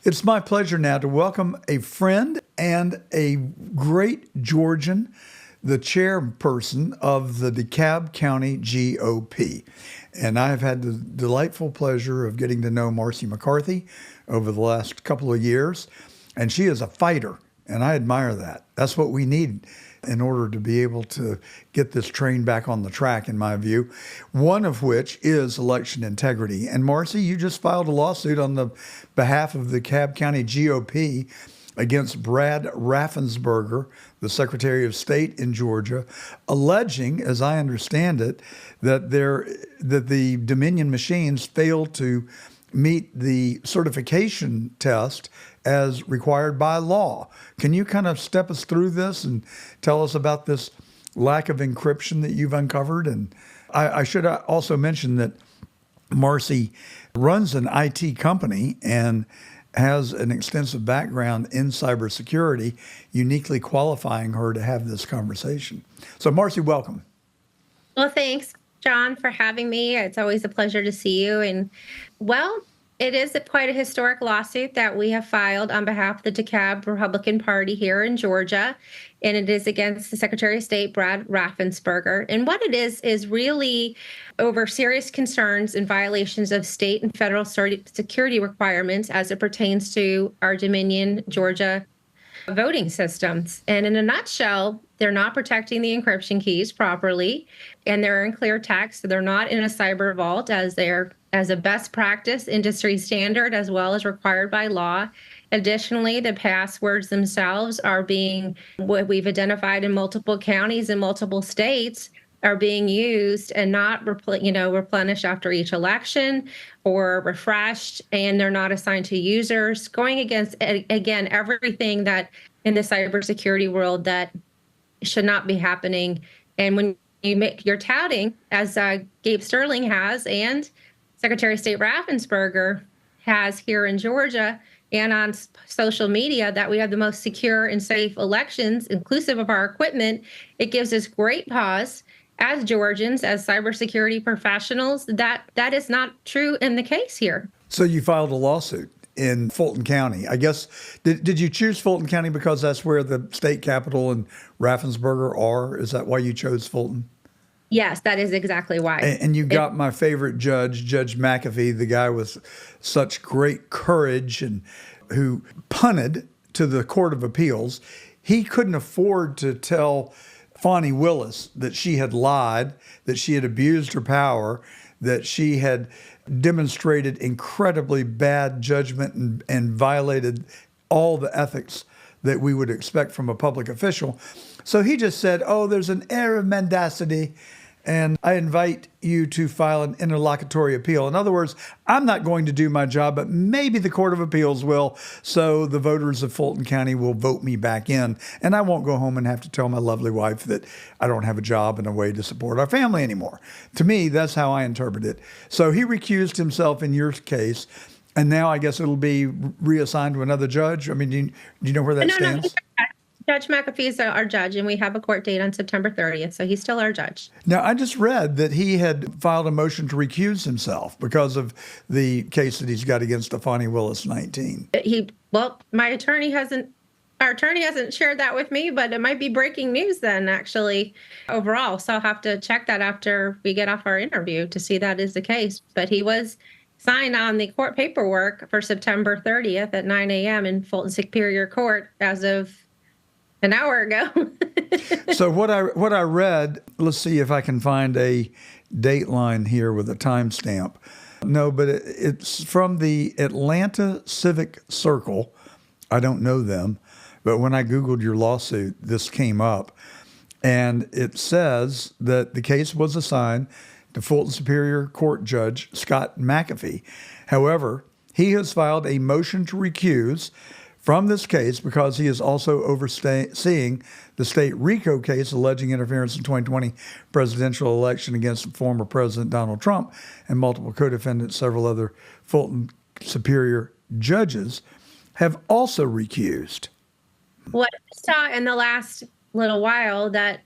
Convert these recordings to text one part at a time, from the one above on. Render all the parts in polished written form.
It's my pleasure now to welcome a friend and a great Georgian, the chairperson of the DeKalb County GOP. And I've had the delightful pleasure of getting to know Marci McCarthy over the last couple of years. And she is a fighter, and I admire that. That's what we need in order to be able to get this train back on the track, in my view, one of which is election integrity. And Marci, you just filed a lawsuit on the behalf of the DeKalb County GOP against Brad Raffensperger, the Secretary of State in Georgia, alleging, as I understand it, that the Dominion machines failed to meet the certification test as required by law. Can you kind of step us through this and tell us about this lack of encryption that you've uncovered? And I should also mention that Marci runs an IT company and has an extensive background in cybersecurity, uniquely qualifying her to have this conversation. So Marci, welcome. Well, thanks, John, for having me. It's always a pleasure to see you. And well, it is quite a historic lawsuit that we have filed on behalf of the DeKalb Republican Party here in Georgia, and it is against the Secretary of State, Brad Raffensperger. And what it is really over serious concerns and violations of state and federal security requirements as it pertains to our Dominion, Georgia voting systems. And in a nutshell, they're not protecting the encryption keys properly, and they're in clear text. So they're not in a cyber vault as a best practice industry standard, as well as required by law. Additionally, the passwords themselves are being, what we've identified in multiple counties and multiple states, are being used and not replenished after each election or refreshed, and they're not assigned to users, going against, again, everything that in the cybersecurity world that should not be happening. And when you're touting, as Gabe Sterling has, and Secretary of State Raffensperger has here in Georgia and on social media, that we have the most secure and safe elections, inclusive of our equipment, it gives us great pause as Georgians, as cybersecurity professionals, that is not true in the case here. So you filed a lawsuit in Fulton County. I guess, did you choose Fulton County because that's where the state capital and Raffensperger are? Is that why you chose Fulton? Yes, that is exactly why. And you got my favorite judge, Judge McAfee, the guy with such great courage and who punted to the Court of Appeals. He couldn't afford to tell Fani Willis that she had lied, that she had abused her power, that she had demonstrated incredibly bad judgment and violated all the ethics that we would expect from a public official. So he just said, oh, there's an air of mendacity, and I invite you to file an interlocutory appeal. In other words, I'm not going to do my job, but maybe the Court of Appeals will, so the voters of Fulton County will vote me back in, and I won't go home and have to tell my lovely wife that I don't have a job and a way to support our family anymore. To me, that's how I interpret it. So he recused himself in your case, and now I guess it'll be reassigned to another judge. I mean, do you know where that stands? Judge McAfee is our judge, and we have a court date on September 30th, so he's still our judge. Now, I just read that he had filed a motion to recuse himself because of the case that he's got against Fani Willis 19. My attorney hasn't shared that with me, but it might be breaking news then, actually, overall. So I'll have to check that after we get off our interview to see that is the case. But he was signed on the court paperwork for September 30th at 9 a.m. in Fulton Superior Court as of an hour ago. So what I read, let's see if I can find a dateline here with a timestamp. No, but it's from the Atlanta Civic Circle. I don't know them, but when I Googled your lawsuit, this came up. And it says that the case was assigned to Fulton Superior Court Judge Scott McAfee. However, he has filed a motion to recuse from this case because he is also overseeing the state RICO case alleging interference in 2020 presidential election against former President Donald Trump and multiple co-defendants. Several other Fulton Superior judges have also recused. What I saw in the last little while that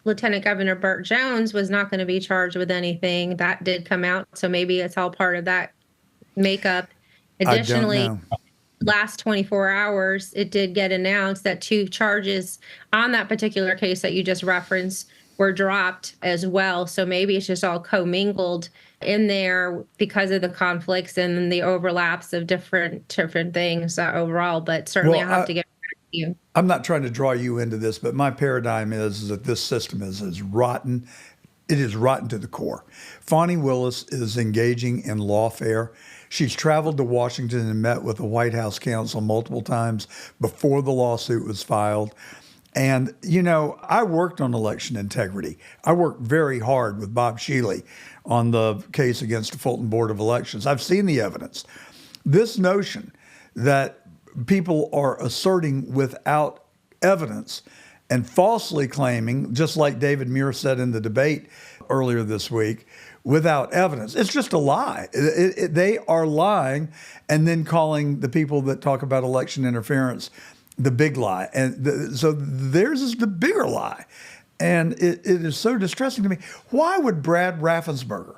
Lieutenant Governor Burt Jones was not going to be charged with anything. That did come out, so maybe it's all part of that makeup. Additionally, last 24 hours, it did get announced that 2 charges on that particular case that you just referenced were dropped as well. So maybe it's just all commingled in there because of the conflicts and the overlaps of different things overall. But certainly, Well, I'll have to get back to you. I'm not trying to draw you into this, but my paradigm is that this system is as rotten. It is rotten to the core. Fani Willis is engaging in lawfare. She's traveled to Washington and met with the White House counsel multiple times before the lawsuit was filed. And, I worked on election integrity. I worked very hard with Bob Shealy on the case against the Fulton Board of Elections. I've seen the evidence. This notion that people are asserting without evidence and falsely claiming, just like David Muir said in the debate earlier this week, without evidence. It's just a lie. They are lying and then calling the people that talk about election interference the big lie. And so theirs is the bigger lie. And it is so distressing to me. Why would Brad Raffensperger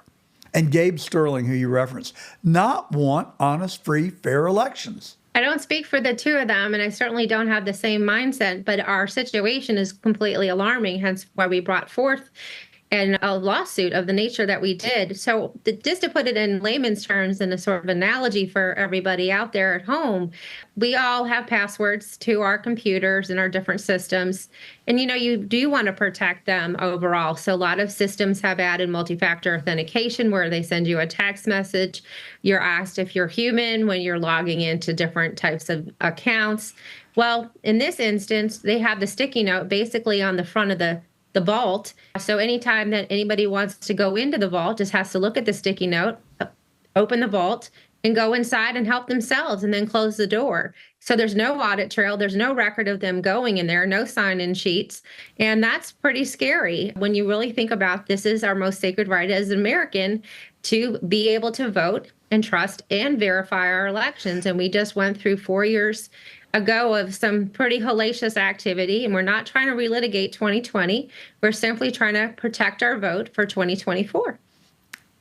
and Gabe Sterling, who you referenced, not want honest, free, fair elections? I don't speak for the two of them, and I certainly don't have the same mindset, but our situation is completely alarming, hence why we brought forth a lawsuit of the nature that we did. So just to put it in layman's terms and a sort of analogy for everybody out there at home, we all have passwords to our computers and our different systems. And, you do want to protect them overall. So a lot of systems have added multi-factor authentication where they send you a text message. You're asked if you're human when you're logging into different types of accounts. Well, in this instance, they have the sticky note basically on the front of the vault. So anytime that anybody wants to go into the vault, just has to look at the sticky note, open the vault, and go inside and help themselves and then close the door. So there's no audit trail. There's no record of them going in there, no sign-in sheets. And that's pretty scary when you really think about this is our most sacred right as an American to be able to vote and trust and verify our elections. And we just went through 4 years ago of some pretty hellacious activity, and we're not trying to relitigate 2020. We're simply trying to protect our vote for 2024.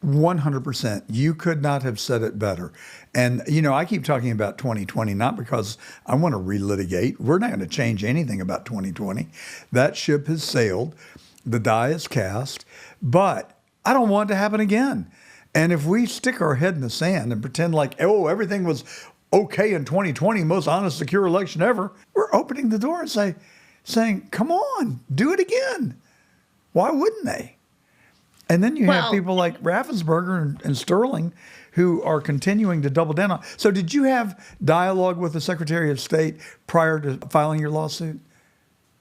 100%. You could not have said it better. And, I keep talking about 2020, not because I want to relitigate. We're not going to change anything about 2020. That ship has sailed. The die is cast. But I don't want it to happen again. And if we stick our head in the sand and pretend like, everything was okay in 2020, most honest, secure election ever, we're opening the door and saying, come on, do it again. Why wouldn't they? And then you have people like Raffensperger and Sterling who are continuing to double down on. So did you have dialogue with the Secretary of State prior to filing your lawsuit?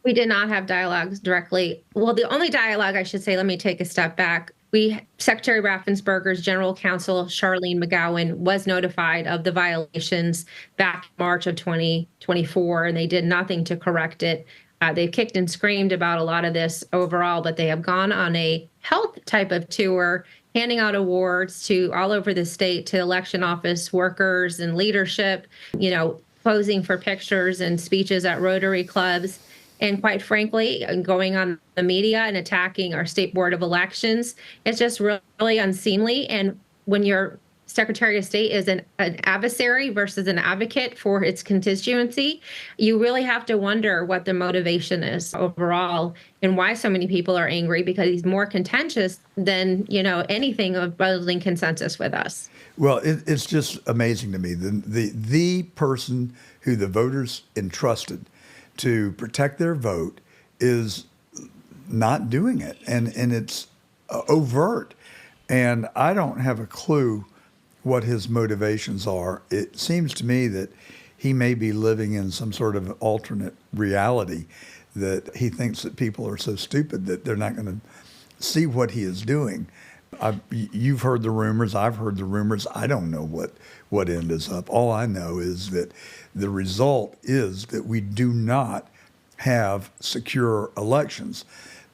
We did not have dialogues directly. Well, the only dialogue, I should say, let me take a step back. Secretary Raffensperger's general counsel, Charlene McGowan, was notified of the violations back in March of 2024, and they did nothing to correct it. They've kicked and screamed about a lot of this overall, but they have gone on a health type of tour, handing out awards to all over the state to election office workers and leadership, posing for pictures and speeches at Rotary clubs. And quite frankly, going on the media and attacking our state board of elections, it's just really unseemly. And when your Secretary of State is an adversary versus an advocate for its constituency, you really have to wonder what the motivation is overall and why so many people are angry, because he's more contentious than, anything of building consensus with us. Well, it's just amazing to me. The person who the voters entrusted to protect their vote is not doing it. And it's overt. And I don't have a clue what his motivations are. It seems to me that he may be living in some sort of alternate reality, that he thinks that people are so stupid that they're not going to see what he is doing. You've heard the rumors. I've heard the rumors. I don't know what end is up. All I know is that the result is that we do not have secure elections.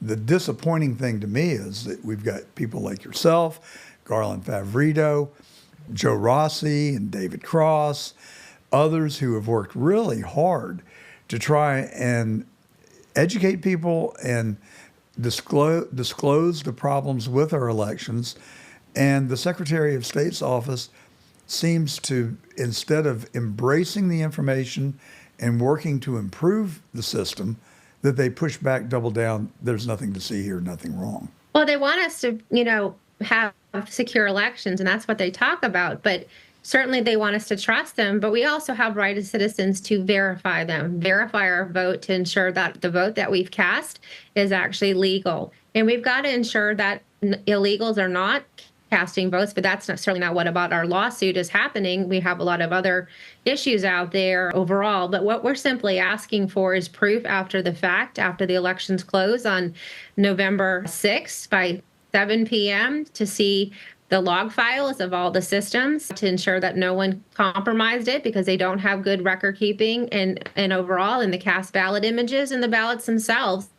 The disappointing thing to me is that we've got people like yourself, Garland Favorito, Joe Rossi, and David Cross, others who have worked really hard to try and educate people and disclose the problems with our elections. And the Secretary of State's office seems to, instead of embracing the information and working to improve the system, that they push back, double down, there's nothing to see here, nothing wrong. Well, they want us to, have secure elections, and that's what they talk about. But certainly they want us to trust them. But we also have right as citizens to verify them, verify our vote to ensure that the vote that we've cast is actually legal. And we've got to ensure that illegals are not casting votes, but that's certainly not what about our lawsuit is happening. We have a lot of other issues out there overall, but what we're simply asking for is proof after the fact, after the elections close on November 6th by 7 p.m. to see the log files of all the systems to ensure that no one compromised it because they don't have good record keeping and overall in the cast ballot images and the ballots themselves.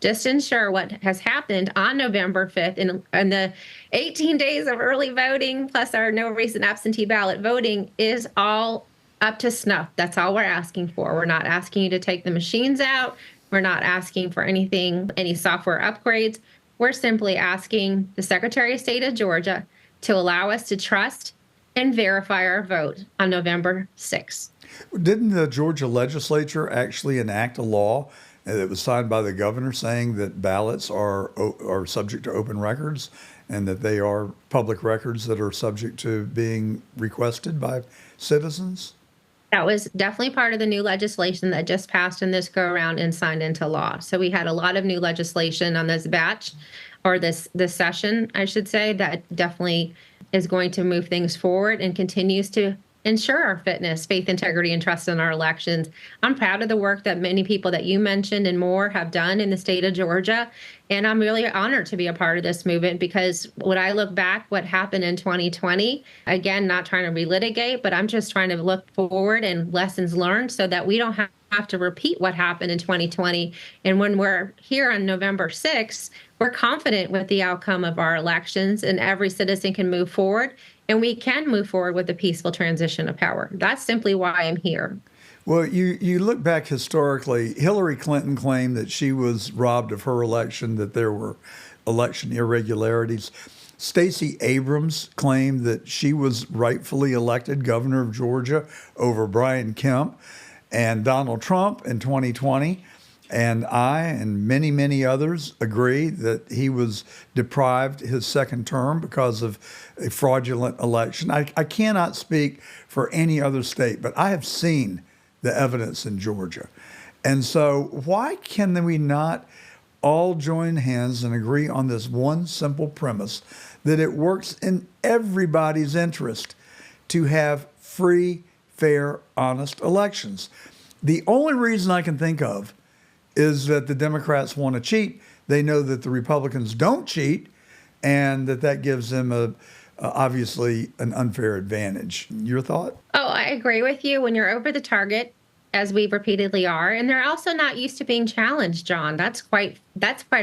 Just ensure what has happened on November 5th and the 18 days of early voting plus our no recent absentee ballot voting is all up to snuff. That's all we're asking for. We're not asking you to take the machines out. We're not asking for anything, any software upgrades. We're simply asking the Secretary of State of Georgia to allow us to trust and verify our vote on November 6th. Didn't the Georgia legislature actually enact a law that was signed by the governor saying that ballots are subject to open records and that they are public records that are subject to being requested by citizens? That was definitely part of the new legislation that just passed in this go around and signed into law. So we had a lot of new legislation on this batch or this session, I should say, that definitely is going to move things forward and continues to ensure our fitness, faith, integrity, and trust in our elections. I'm proud of the work that many people that you mentioned and more have done in the state of Georgia. And I'm really honored to be a part of this movement because when I look back what happened in 2020, again, not trying to relitigate, but I'm just trying to look forward and lessons learned so that we don't have to repeat what happened in 2020. And when we're here on November 6th, we're confident with the outcome of our elections and every citizen can move forward. And we can move forward with a peaceful transition of power. That's simply why I'm here. Well, you look back historically, Hillary Clinton claimed that she was robbed of her election, that there were election irregularities. Stacey Abrams claimed that she was rightfully elected governor of Georgia over Brian Kemp. And Donald Trump in 2020 and I and many, many others agree that he was deprived his second term because of a fraudulent election. I cannot speak for any other state, but I have seen the evidence in Georgia. And so why can we not all join hands and agree on this one simple premise that it works in everybody's interest to have free, fair, honest elections? The only reason I can think of is that the Democrats want to cheat. They know that the Republicans don't cheat, and that gives them obviously an unfair advantage. Your thought? Oh, I agree with you. When you're over the target, as we repeatedly are, and they're also not used to being challenged, John. That's quite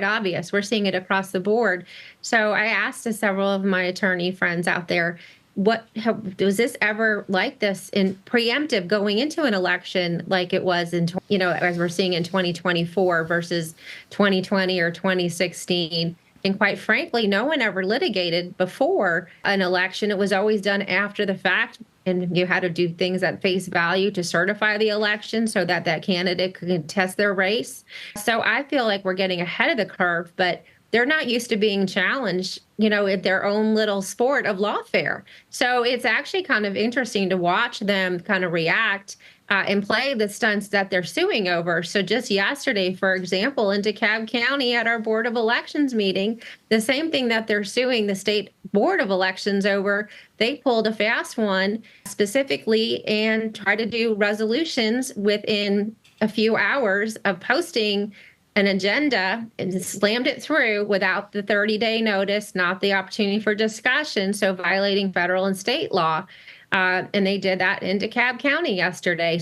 obvious. We're seeing it across the board. So I asked several of my attorney friends out there, was this ever like this in preemptive going into an election like it was in, as we're seeing in 2024 versus 2020 or 2016? And quite frankly, no one ever litigated before an election. It was always done after the fact. And you had to do things at face value to certify the election so that that candidate could contest their race. So I feel like we're getting ahead of the curve, but they're not used to being challenged, at their own little sport of lawfare. So it's actually kind of interesting to watch them kind of react and play the stunts that they're suing over. So just yesterday, for example, in DeKalb County at our Board of Elections meeting, the same thing that they're suing the state Board of Elections over, they pulled a fast one specifically and tried to do resolutions within a few hours of posting an agenda and slammed it through without the 30-day notice, not the opportunity for discussion, so violating federal and state law. And they did that in DeKalb County yesterday.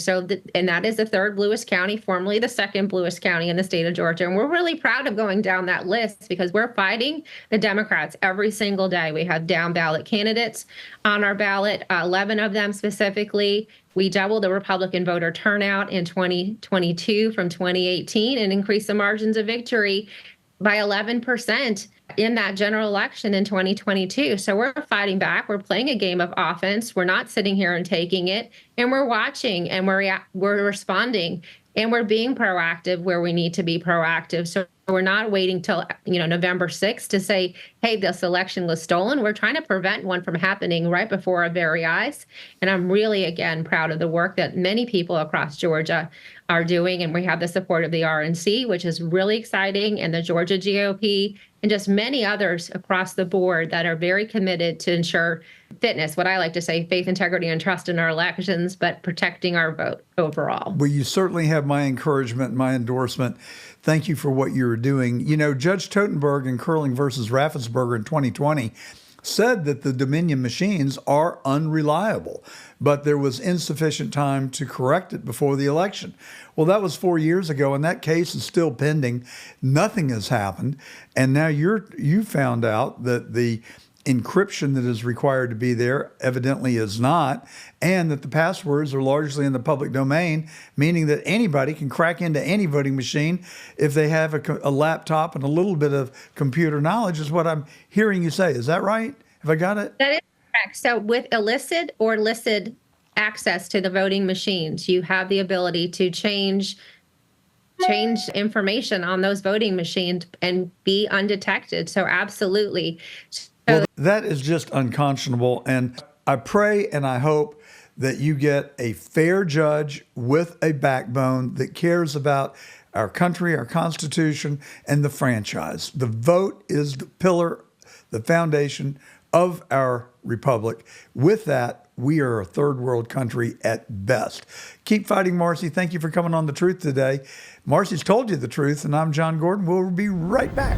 And that is the third bluest county, formerly the second bluest county in the state of Georgia. And we're really proud of going down that list because we're fighting the Democrats every single day. We have down ballot candidates on our ballot, 11 of them specifically. We doubled the Republican voter turnout in 2022 from 2018 and increased the margins of victory by 11% in that general election in 2022. So we're fighting back. We're playing a game of offense. We're not sitting here and taking it, and we're watching and we're responding and we're being proactive where we need to be proactive. So we're not waiting till November 6th to say, hey, this election was stolen. We're trying to prevent one from happening right before our very eyes. And I'm really, again, proud of the work that many people across Georgia are doing. And we have the support of the RNC, which is really exciting, and the Georgia GOP, and just many others across the board that are very committed to ensure fitness, what I like to say, faith, integrity, and trust in our elections, but protecting our vote overall. Well, you certainly have my encouragement, my endorsement. Thank you for what you're doing. You know, Judge Totenberg in Curling versus Raffensperger in 2020 said that the Dominion machines are unreliable, but there was insufficient time to correct it before the election. Well, that was 4 years ago, and that case is still pending. Nothing has happened, and now you found out that the encryption that is required to be there evidently is not, and that the passwords are largely in the public domain, meaning that anybody can crack into any voting machine if they have a laptop and a little bit of computer knowledge, is what I'm hearing you say. Is that right? Have I got it? That is correct. So with illicit or licit access to the voting machines, you have the ability to change information on those voting machines and be undetected. So absolutely. Well, that is just unconscionable. And I pray and I hope that you get a fair judge with a backbone that cares about our country, our Constitution, and the franchise. The vote is the pillar, the foundation of our republic. With that, we are a third world country at best. Keep fighting, Marci. Thank you for coming on The Truth today. Marci's told you the truth, and I'm John Gordon. We'll be right back.